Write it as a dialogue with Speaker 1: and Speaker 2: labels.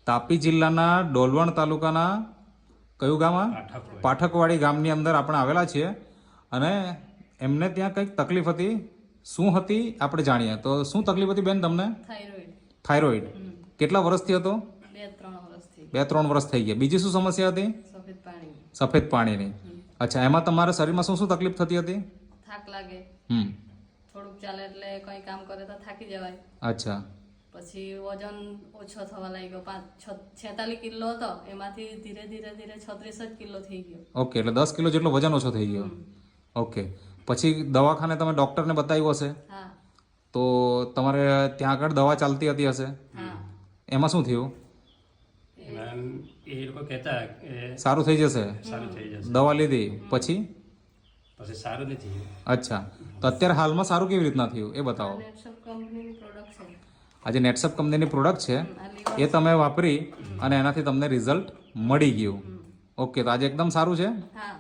Speaker 1: તાપી જિલ્લાના ડોલવણ તાલુકાના કયું ગામ આ? પાઠકવાડી ગામની અંદર આપણે આવેલા છીએ અને એમને ત્યાં કંઈક તકલીફ હતી. શું હતી આપણે જાણીએ. તો શું તકલીફ હતી બેન તમને? થાઇરોઇડ. કેટલા વર્ષથી હતો? 2-3 વર્ષ થઈ ગયા. બીજી શું સમસ્યા હતી? સફેદ પાણીની. અચ્છા, એમાં તમારા શરીરમાં શું શું તકલીફ થતી હતી?
Speaker 2: થાક લાગે, થોડુંક ચાલે એટલે કઈ કામ કરે તો થાકી જવાય.
Speaker 1: અચ્છા.
Speaker 2: પછી વજન ઓછો થવા લાગ્યો. 46 કિલો હતો, એમાંથી ધીરે ધીરે 36 જ કિલો થઈ ગયો.
Speaker 1: ઓકે, એટલે 10 કિલો જેટલો વજન ઓછો થઈ ગયો. ઓકે, પછી દવાખાને તમે ડોક્ટરને બતાવ્યું હશે?
Speaker 2: હા.
Speaker 1: તો તમારે ત્યાં આગળ દવા ચાલતી હતી હશે?
Speaker 2: હા.
Speaker 1: એમાં શું થયું?
Speaker 3: એ લોકો કહેતા કે
Speaker 1: સારું થઈ જશે.
Speaker 3: સારું થઈ જશે.
Speaker 1: દવા લીધી પછી?
Speaker 3: પછી સારું નથી થયું.
Speaker 1: અચ્છા, તો અત્યારે હાલમાં સારું કેવી રીતના થયું એ બતાવો.
Speaker 2: નેટસપ કંપનીની પ્રોડક્ટ છે.
Speaker 1: આ જે નેટસપ કંપનીની પ્રોડક્ટ છે એ તમે વાપરી અને એનાથી તમને રિઝલ્ટ મળી ગયું. ઓકે, તો આજે એકદમ સારું છે.
Speaker 2: હા.